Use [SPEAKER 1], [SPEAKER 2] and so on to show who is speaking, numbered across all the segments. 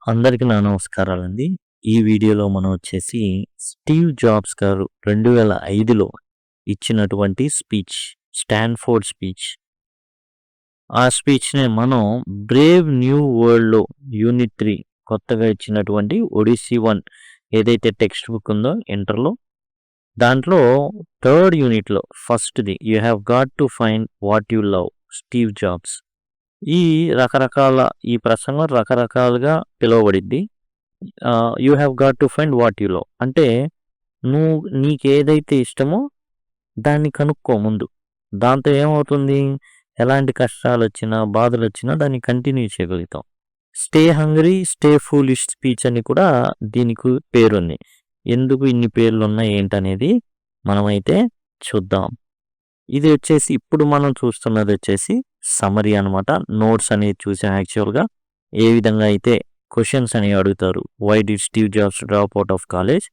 [SPEAKER 1] అందరికీ నా నమస్కారాలండి. ఈ వీడియోలో మనం వచ్చేసి స్టీవ్ జాబ్స్ గారు 2005లో ఇచ్చినటువంటి స్పీచ్, స్టాన్ఫోర్డ్ స్పీచ్. ఆ స్పీచ్‌నే మనం 'బ్రేవ్ న్యూ వరల్డ్‌లో' యూనిట్ 3 కొత్తగా ఇచ్చినటువంటి 'ఒడిస్సీ 1' ఏదైతే టెక్స్ట్ బుక్ ఉందో ఇంటర్‌లో, దాంట్లో థర్డ్ యూనిట్‌లో ఫస్ట్‌ది 'you have got to find what you love' Steve Jobs. ఈ ఈ ప్రసంగం రకరకాలుగా పిలువబడిద్ది. You have got to find what you love అంటే నువ్వు నీకేదైతే ఇష్టమో దాన్ని కనుక్కో ముందు. దాంతో ఏమవుతుంది? ఎలాంటి కష్టాలొచ్చినా, బాధలొచ్చినా దాన్ని కంటిన్యూ చేయగలుగుతాం. Stay hungry, stay foolish speech అని కూడా దీనికి పేరుంది. ఎందుకు ఇన్ని పేర్లున్నాయి ఏంటనేది మనమైతే చూద్దాం. ఇది వచ్చేసి ఇప్పుడు మనం చూస్తున్నది వచ్చేసి సమ్మరీ అనమాట. నోట్స్ అనేది చూసాం యాక్చువల్‌గా. ఏ విధంగా అయితే క్వెషన్స్ అనేవి అడుగుతారు. Why did Steve Jobs drop out of college?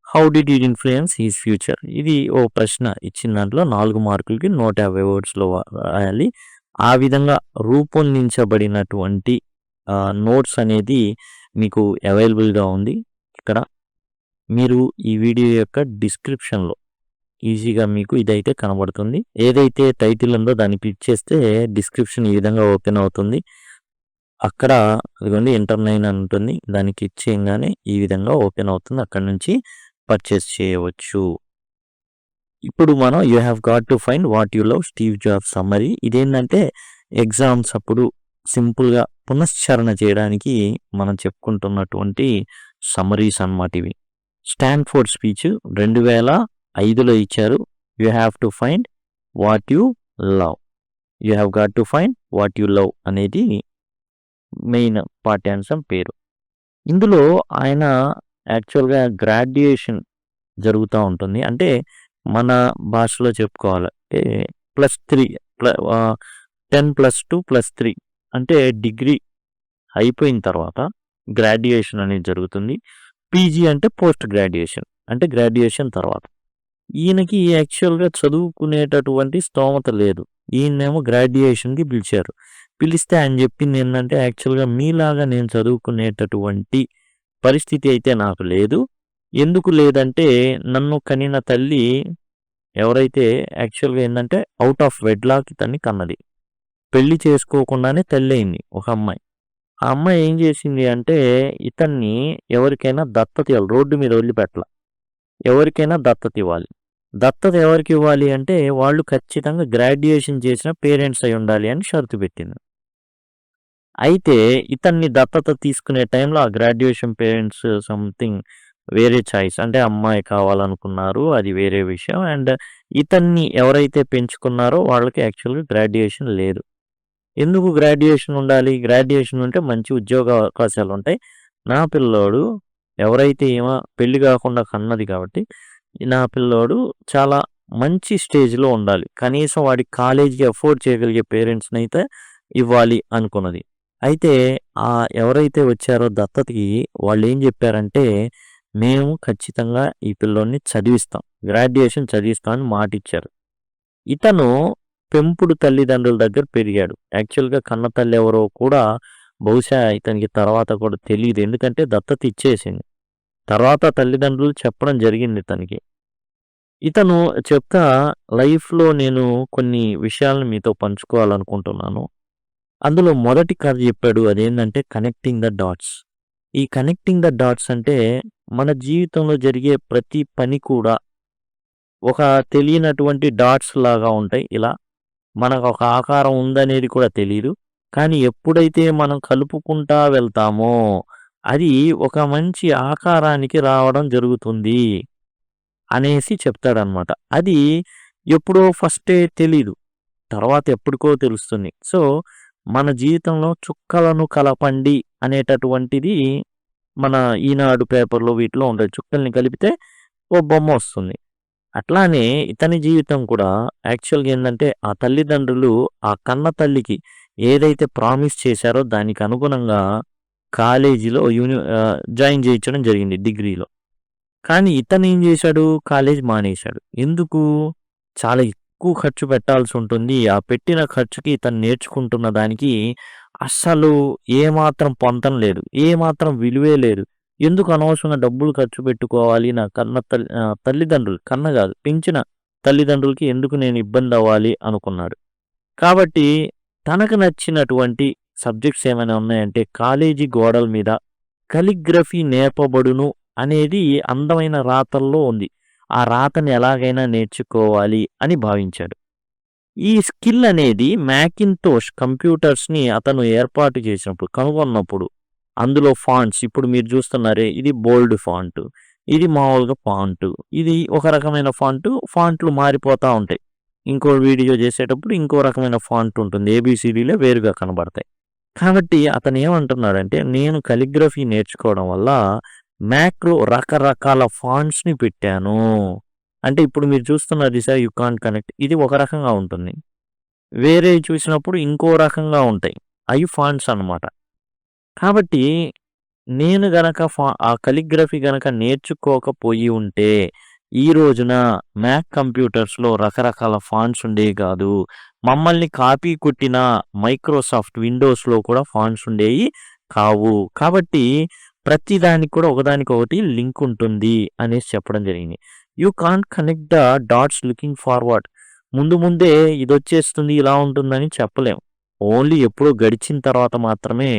[SPEAKER 1] How did it influence his future? ఇది ఓ ప్రశ్న ఇచ్చిన దాంట్లో 4 మార్కులకి 150 వర్డ్స్‌లో రాయాలి. ఆ విధంగా రూపొందించబడినటువంటి నోట్స్ అనేది మీకు అవైలబుల్‌గా ఉంది. ఇక్కడ మీరు ఈ వీడియో యొక్క డిస్క్రిప్షన్‌లో ఈజీగా మీకు ఇదైతే కనబడుతుంది. ఏదైతే టైటిల్ ఉందో దాన్ని క్లిక్ చేస్తే డిస్క్రిప్షన్ ఈ విధంగా ఓపెన్ అవుతుంది. అక్కడ అదిగోండి ఇంటర్ 9 అని ఉంటుంది. దాన్ని క్లిక్ చేయంగానే ఈ విధంగా ఓపెన్ అవుతుంది. అక్కడి నుంచి పర్చేస్ చేయవచ్చు. ఇప్పుడు మనం you have got to find what you love Steve jobs summary. ఇదేంటంటే ఎగ్జామ్స్ అప్పుడు సింపుల్‌గా పునశ్చరణ చేయడానికి మనం చెప్పుకుంటున్నటువంటి సమ్మరీస్ అన్నమాట ఇవి. స్టాన్ఫోర్డ్ స్పీచ్ 2005లో ఇచ్చారు. You have to find what you love. You have got to find what you love అనేది మెయిన్ పాఠ్యాంశం పేరు. ఇందులో ఆయన యాక్చువల్‌గా గ్రాడ్యుయేషన్ జరుగుతూ ఉంటుంది. అంటే మన భాషలో చెప్పుకోవాలంటే +3 10+2+3 అంటే డిగ్రీ అయిపోయిన తర్వాత గ్రాడ్యుయేషన్ అనేది జరుగుతుంది. పీజీ అంటే పోస్ట్ గ్రాడ్యుయేషన్. అంటే గ్రాడ్యుయేషన్ తర్వాత. ఈయనకి యాక్చువల్‌గా చదువుకునేటటువంటి స్తోమత లేదు. ఈయన్నేమో గ్రాడ్యుయేషన్‌కి పిలిచారు. పిలిస్తే ఆయన చెప్పిందేందంటే యాక్చువల్‌గా మీలాగా నేను చదువుకునేటటువంటి పరిస్థితి అయితే నాకు లేదు. ఎందుకు లేదంటే నన్ను కనిన తల్లి ఎవరైతే యాక్చువల్‌గా ఏందంటే ఔట్ ఆఫ్ వెడ్‌లాక్ ఇతన్ని కన్నది. పెళ్లి చేసుకోకుండానే తల్లయింది ఒక అమ్మాయి. ఆ అమ్మాయి ఏం చేసింది అంటే ఇతన్ని ఎవరికైనా దత్తత ఇవ్వాలి. రోడ్డు మీద వదిలిపెట్టల. ఎవరికైనా దత్తత ఇవ్వాలి. దత్తత ఎవరికి ఇవ్వాలి అంటే వాళ్ళు ఖచ్చితంగా గ్రాడ్యుయేషన్ చేసిన పేరెంట్స్ అయి ఉండాలి అని షరతు పెట్టింది. అయితే ఇతన్ని దత్తత తీసుకునే టైంలో ఆ గ్రాడ్యుయేషన్ పేరెంట్స్ సంథింగ్ వేరే చాయిస్ అంటే అమ్మాయి కావాలనుకున్నారు. అది వేరే విషయం. అండ్ ఇతన్ని ఎవరైతే పెంచుకున్నారో వాళ్ళకి యాక్చువల్‌గా గ్రాడ్యుయేషన్ లేదు. ఎందుకు గ్రాడ్యుయేషన్ ఉండాలి? గ్రాడ్యుయేషన్ ఉంటే మంచి ఉద్యోగ అవకాశాలుంటాయి. నా పిల్లోడు ఎవరైతే ఈమె పెళ్లి కాకుండా కన్నది కాబట్టి, నా పిల్లోడు చాలా మంచి స్టేజ్‌లో ఉండాలి. కనీసం వాడికి కాలేజీకి అఫోర్డ్ చేయగలిగే పేరెంట్స్‌నైతే ఇవ్వాలి అనుకున్నది. అయితే ఎవరైతే వచ్చారో దత్తతకి వాళ్ళేం చెప్పారంటే, మేము ఖచ్చితంగా ఈ పిల్లోడిని చదివిస్తాం. గ్రాడ్యుయేషన్ చదివిస్తాం అని మాటిచ్చారు. ఇతను పెంపుడు తల్లిదండ్రుల దగ్గర పెరిగాడు. యాక్చువల్‌గా కన్న తల్లి ఎవరో కూడా బహుశా ఇతనికి తర్వాత కూడా తెలీదు. ఎందుకంటే దత్తత ఇచ్చేసింది. తర్వాత తల్లిదండ్రులు చెప్పడం జరిగింది ఇతనికి. ఇతను చెప్తా లైఫ్‌లో నేను కొన్ని విషయాలను మీతో పంచుకోవాలనుకుంటున్నాను. అందులో మొదటి కథ చెప్పాడు. అదేంటంటే కనెక్టింగ్ ద డాట్స్. ఈ కనెక్టింగ్ ద డాట్స్ అంటే మన జీవితంలో జరిగే ప్రతి పని కూడా ఒక తెలియనటువంటి డాట్స్ లాగా ఉంటాయి ఇలా. మనకు ఒక ఆకారం ఉందనేది కూడా తెలీదు. కానీ ఎప్పుడైతే మనం కలుపుకుంటా వెళ్తామో, అది ఒక మంచి ఆకారానికి రావడం జరుగుతుంది అనేసి చెప్తాడనమాట. అది ఎప్పుడో ఫస్టే తెలీదు. తర్వాత ఎప్పటికో తెలుస్తుంది. సో, మన జీవితంలో చుక్కలను కలపండి అనేటటువంటిది మన ఈనాడు పేపర్‌లో వీటిలో ఉంటాయి. చుక్కల్ని కలిపితే ఓ బొమ్మ వస్తుంది. అట్లానే ఇతని జీవితం కూడా యాక్చువల్‌గా ఏందంటే, ఆ తల్లిదండ్రులు ఆ కన్న తల్లికి ఏదైతే ప్రామిస్ చేశారో దానికి అనుగుణంగా కాలేజీలో జాయిన్ చేయించడం జరిగింది డిగ్రీలో. కానీ ఇతనేం చేశాడు? కాలేజ్ మానేశాడు. ఎందుకు? చాలా ఎక్కువ ఖర్చు పెట్టాల్సుంటుంది. ఆ పెట్టిన ఖర్చుకి ఇతను నేర్చుకుంటున్న దానికి అస్సలు ఏమాత్రం పొంతన లేదు. ఏమాత్రం విలువే లేదు. ఎందుకు అనవసరంగా డబ్బులు ఖర్చు పెట్టుకోవాలి? నా తల్లిదండ్రులు కన్న గాదు, పెంచిన తల్లిదండ్రులకి ఎందుకు నేను ఇబ్బందవ్వాలి అనుకున్నాడు. కాబట్టి తనకు నచ్చినటువంటి సబ్జెక్ట్స్ ఏమైనా ఉన్నాయంటే కాలేజీ గోడల మీద కాలిగ్రఫీ నేర్పబడును అనేది అందమైన రాతల్లో ఉంది. ఆ రాతని ఎలాగైనా నేర్చుకోవాలి అని భావించాడు. ఈ స్కిల్ అనేది మ్యాకిన్తోష్ కంప్యూటర్స్‌ని అతను ఏర్పాటు చేసినప్పుడు, కనుగొన్నప్పుడు అందులో ఫాంట్స్ ఇప్పుడు మీరు చూస్తున్నారే ఇది బోల్డ్ ఫాంట్. ఇది మామూలుగా ఫాంట్. ఇది ఒక రకమైన ఫాంట్. ఫాంట్లు మారిపోతా ఉంటాయి. ఇంకో వీడియో చేసేటప్పుడు ఇంకో రకమైన ఫాంట్ ఉంటుంది. ఏబీసీడీలే వేరుగా కనబడతాయి. కాబట్టి అతను ఏమంటున్నాడంటే నేను కాలిగ్రఫీ నేర్చుకోవడం వల్ల మ్యాక్‌లో రకరకాల ఫాంట్స్‌ని పెట్టాను. అంటే ఇప్పుడు మీరు చూస్తున్నది సార్ యూ కాంట్ కనెక్ట్ ఇది ఒక రకంగా ఉంటుంది. వేరేయి చూసినప్పుడు ఇంకో రకంగా ఉంటాయి. అయి ఫాంట్స్ అన్నమాట. కాబట్టి నేను గనక ఆ కాలిగ్రఫీ గనక నేర్చుకోకపోయి ఉంటే, ఈ రోజున మ్యాక్ కంప్యూటర్స్‌లో రకరకాల ఫాంట్స్ ఉండేవి కాదు. మమ్మల్ని కాపీ కొట్టిన మైక్రోసాఫ్ట్ విండోస్‌లో కూడా ఫాంట్స్ ఉండేవి కావు. కాబట్టి ప్రతి దానికి కూడా ఒకదానికొకటి లింక్ ఉంటుంది అనేసి చెప్పడం జరిగింది. You can't connect the dots looking forward. ముందు ముందే ఇదొచ్చేస్తుంది, ఇలా ఉంటుందని చెప్పలేం. ఓన్లీ ఎప్పుడో గడిచిన తర్వాత మాత్రమే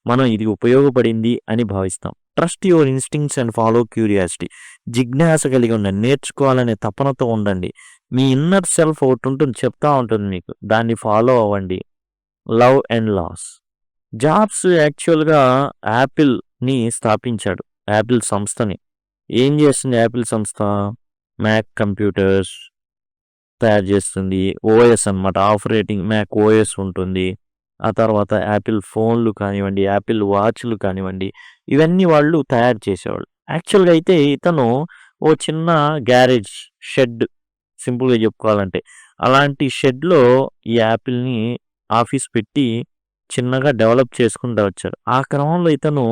[SPEAKER 1] మనం ఇది ఉపయోగపడింది అని భావిస్తాం. Trust your instincts and follow curiosity. జిజ్ఞాస కలిగి ఉండండి. నేర్చుకోవాలనే తపనతో ఉండండి. మీ ఇన్నర్ సెల్ఫ్ ఒకటుంటుంది, చెప్తా ఉంటుంది మీకు. దాన్ని ఫాలో అవ్వండి. Love and loss. జాబ్స్ యాక్చువల్‌గా యాపిల్‌ని స్థాపించాడు. యాపిల్ సంస్థని. ఏం చేస్తుంది యాపిల్ సంస్థ? మ్యాక్ కంప్యూటర్స్ తయారు చేస్తుంది. ఓఎస్ అన్నమాట. ఆపరేటింగ్ మ్యాక్ ఓఎస్ ఉంటుంది. ఆ తర్వాత యాపిల్ ఫోన్లు కానివ్వండి, యాపిల్ వాచ్‌లు కానివ్వండి, ఇవన్నీ వాళ్ళు తయారు చేసేవాళ్ళు. యాక్చువల్‌గా అయితే ఇతను ఓ చిన్న గ్యారేజ్ షెడ్ సింపుల్‌గా చెప్పుకోవాలంటే. అలాంటి షెడ్‌లో ఈ యాపిల్‌ని ఆఫీస్ పెట్టి చిన్నగా డెవలప్ చేసుకుంటూ వచ్చాడు. ఆ క్రమంలో ఇతను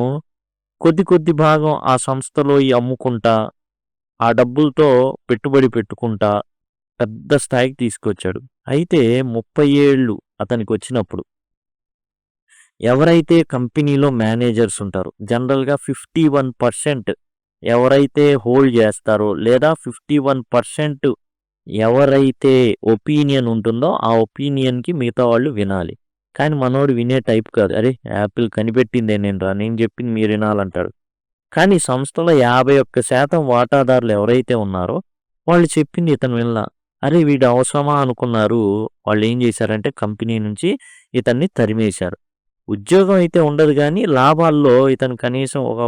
[SPEAKER 1] కొద్ది కొద్ది భాగం ఆ సంస్థలో అమ్ముకుంటా, ఆ డబ్బులతో పెట్టుబడి పెట్టుకుంటా పెద్ద స్థాయికి తీసుకొచ్చాడు. అయితే 30 ఏళ్ళు అతనికొచ్చినప్పుడు ఎవరైతే కంపెనీలో మేనేజర్స్ ఉంటారో జనరల్‌గా 51% ఎవరైతే హోల్డ్ చేస్తారో లేదా 51% ఎవరైతే ఒపీనియన్ ఉంటుందో ఆ ఒపీనియన్‌కి మిగతా వాళ్ళు వినాలి. కానీ మనోడు వినే టైప్ కాదు. అరే! యాపిల్ కనిపెట్టిందే నేనురా, నేను చెప్పింది మీరు వినాలంటాడు. కానీ సంస్థలో 51% వాటాదారులు ఎవరైతే ఉన్నారో వాళ్ళు చెప్పింది ఇతను వినలా. అరే! వీడు అవసరమా అనుకున్నారు. వాళ్ళేం చేశారంటే కంపెనీ నుంచి ఇతన్ని తరిమేశారు. ఉద్యోగం అయితే ఉండదు గానీ లాభాల్లో ఇతను కనీసం ఒక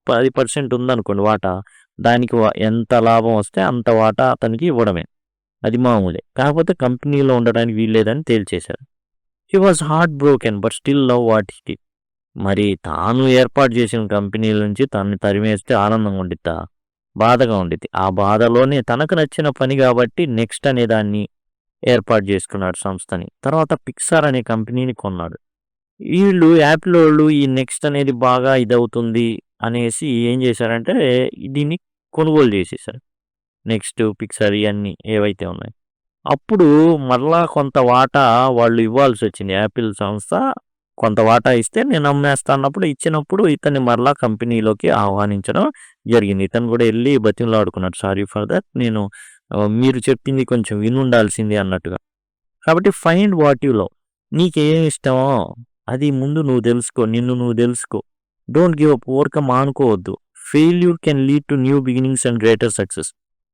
[SPEAKER 1] 10% ఉందనుకోండి వాటా. దానికి ఎంత లాభం వస్తే అంత వాటా అతనికి ఇవ్వడమే. అది మామూలే. కాకపోతే కంపెనీలో ఉండడానికి వీల్లేదని తేల్చేశారు. He was heart broken but still love what he did. మరి తాను ఏర్పాటు చేసిన కంపెనీల నుంచి తనని తరిమేస్తే ఆనందంగా ఉండిద్దా? బాధగా ఉండిద్ది. ఆ బాధలోనే తనకు నచ్చిన పని కాబట్టి నెక్స్ట్ అనే దాన్ని ఏర్పాటు చేసుకున్నాడు సంస్థని. తర్వాత పిక్సార్ అనే కంపెనీని కొన్నాడు. వీళ్ళు యాపిలోళ్ళు ఈ నెక్స్ట్ అనేది బాగా ఇదవుతుంది అనేసి ఏం చేశారంటే దీన్ని కొనుగోలు చేసేసారు. నెక్స్ట్, పిక్సార్ ఇయన్నీ ఏవైతే ఉన్నాయో. అప్పుడు మరలా కొంత వాటా వాళ్ళు ఇవ్వాల్సొచ్చింది. యాపిల్ సంస్థ కొంత వాటా ఇస్తే నేను అమ్మేస్తా అన్నప్పుడు ఇచ్చినప్పుడు ఇతన్ని మరలా కంపెనీలోకి ఆహ్వానించడం జరిగింది. ఇతను కూడా ఎళ్లి బతిమలాడుకున్నాడు. Sorry for that. నేను మీరు చెప్పింది కొంచెం వినుండాల్సింది అన్నట్టుగా. కాబట్టి ఫైండ్ వాట్ యూ లవ్. నీకేం ఇష్టమో అది ముందు నువ్వు తెలుసుకో. నిన్ను నువ్వు తెలుసుకో. Don't give up. ఊరక మానుకోవద్దు. Failure can lead to new beginnings and greater success.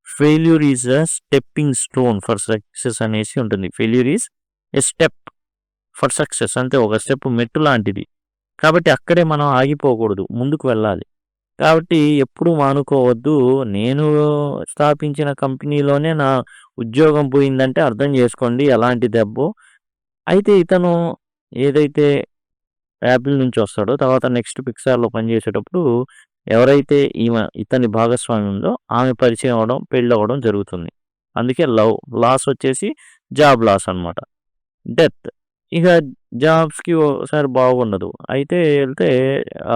[SPEAKER 1] Failure is a stepping stone for success అనేసి ఉంటుంది. Failure is a step for success. అంటే ఒక స్టెప్ మెట్టు లాంటిది. కాబట్టి అక్కడే మనం ఆగిపోకూడదు. ముందుకు వెళ్ళాలి. కాబట్టి ఎప్పుడు మానుకోవద్దు. నేను స్థాపించిన కంపెనీలోనే నా ఉద్యోగం పోయిందంటే అర్థం చేసుకోండి ఎలాంటి దెబ్బో. అయితే ఇతను ఏదైతే యాపిల్ నుంచి వస్తాడో తర్వాత నెక్స్ట్ పిక్సార్‌లో పనిచేసేటప్పుడు ఎవరైతే ఇతని భాగస్వామి ఉందో ఆమె పరిచయం అవ్వడం, పెళ్ళవ్వడం జరుగుతుంది. అందుకే లవ్. లాస్ వచ్చేసి జాబ్ లాస్ అన్నమాట. డెత్. ఇక జాబ్స్‌కి ఓసారి బాగుండదు. అయితే వెళ్తే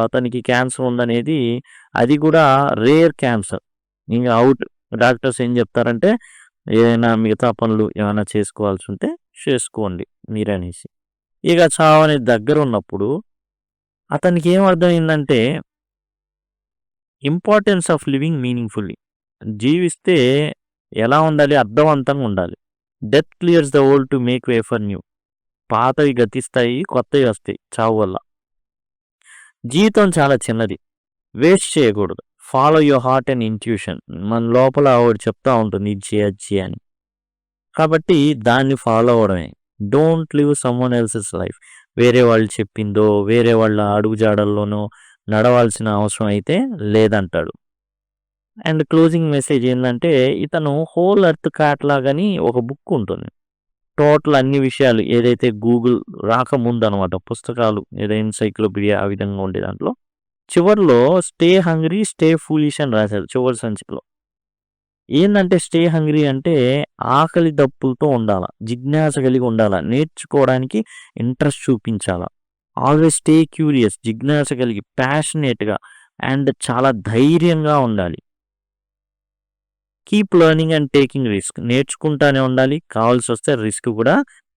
[SPEAKER 1] అతనికి క్యాన్సర్ ఉందనేది అది కూడా రేర్ క్యాన్సర్. ఇంక ఔట్. డాక్టర్స్ ఏం చెప్తారంటే ఏదైనా మిగతా పనులు ఏమైనా చేసుకోవాల్సి ఉంటే చేసుకోండి మీరనేసి. ఇక చావని దగ్గర ఉన్నప్పుడు అతనికి ఏం అర్థమైందంటే ఇంపార్టెన్స్ ఆఫ్ లివింగ్ మీనింగ్ఫుల్లీ. జీవిస్తే ఎలా ఉండాలి? అర్థవంతంగా ఉండాలి. Death clears the old to make way for new. పాతవి గతిస్తాయి, కొత్తవి వస్తాయి చావు వల్ల. జీవితం చాలా చిన్నది, వేస్ట్ చేయకూడదు. Follow your heart and intuition. మన లోపల ఒకటి చెప్తా ఉంటుంది ఇది చేయొచ్చి అని. కాబట్టి దాన్ని ఫాలో అవ్వడమే. Don't live someone else's life. వేరే వాళ్ళు చెప్పిందో వేరే వాళ్ళ అడుగుజాడల్లోనో నడవాల్సిన అవసరం అయితే లేదంటాడు. అండ్ క్లోజింగ్ మెసేజ్ ఏంటంటే ఇతను హోల్ ఎర్త్ క్యాట్లాగ్ అని ఒక బుక్ ఉంటుంది. టోటల్ అన్ని విషయాలు ఏదైతే గూగుల్ రాకముందు అనమాట, పుస్తకాలు ఏదో ఎన్సైక్లోపీడియా ఆ విధంగా ఉండే దాంట్లో చివర్లో స్టే హంగ్రీ స్టే ఫూలిష్ అని రాశారు చివరి సంచికలో. ఏందంటే స్టే హంగ్రీ అంటే ఆకలి దప్పులతో ఉండాల, జిజ్ఞాస కలిగి ఉండాల, నేర్చుకోవడానికి ఇంట్రెస్ట్ చూపించాల. ఆల్వేస్ స్టే క్యూరియస్, జిజ్ఞాస కలిగి ప్యాషనేట్గా అండ్ చాలా ధైర్యంగా ఉండాలి. Keep learning and taking risk. నేర్చుకుంటానే ఉండాలి, కావాల్సి వస్తే రిస్క్ కూడా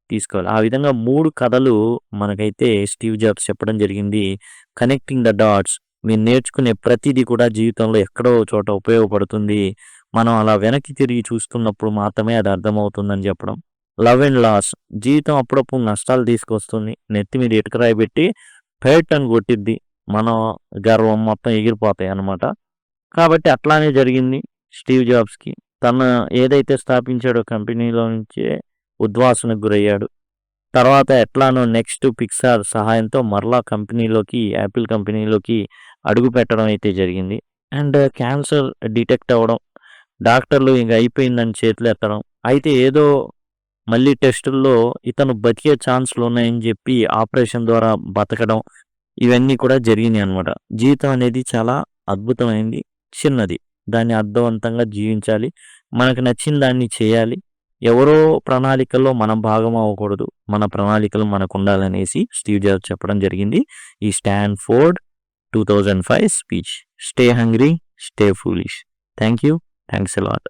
[SPEAKER 1] తీసుకోవాలి. ఆ విధంగా 3 కథలు మనకైతే స్టీవ్ జాబ్స్ చెప్పడం జరిగింది. Connecting the dots. మీరు నేర్చుకునే ప్రతిదీ కూడా జీవితంలో ఎక్కడో చోట ఉపయోగపడుతుంది. మనం అలా వెనక్కి తిరిగి చూస్తున్నప్పుడు మాత్రమే అది అర్థమవుతుందని చెప్పడం. Love and loss. జీవితం అప్పుడప్పుడు నష్టాలు తీసుకొస్తుంది. నెత్తి మీద ఇటుకరాయి పెట్టి ఫైట్ అని కొట్టిద్ది. మనం గర్వం మొత్తం ఎగిరిపోతాయి అన్నమాట. కాబట్టి అట్లానే జరిగింది స్టీవ్ జాబ్స్కి. తను ఏదైతే స్థాపించాడో కంపెనీలో నుంచే ఉద్వాసనకు గురయ్యాడు. తర్వాత ఎట్లానో నెక్స్ట్ పిక్సార్ సహాయంతో మరలా కంపెనీలోకి, యాపిల్ కంపెనీలోకి అడుగు పెట్టడం అయితే జరిగింది. అండ్ క్యాన్సర్ డిటెక్ట్ అవ్వడం, డాక్టర్లు ఇంక అయిపోయిందని చేతులు ఎత్తడం. అయితే ఏదో మళ్ళీ టెస్టుల్లో ఇతను బతికే ఛాన్స్లు ఉన్నాయని చెప్పి ఆపరేషన్ ద్వారా బతకడం, ఇవన్నీ కూడా జరిగినాయి అనమాట. జీవితం అనేది చాలా అద్భుతమైంది, చిన్నది. దాన్ని అర్థవంతంగా జీవించాలి, మనకు నచ్చిన దాన్ని చేయాలి. ఎవరో ప్రణాళికల్లో మనం భాగం అవ్వకూడదు, మన ప్రణాళికలు మనకు ఉండాలనేసి స్టీవ్ జాబ్స్ చెప్పడం జరిగింది ఈ Stanford 2005 speech. Stay hungry, stay foolish. Thank you, thanks a lot.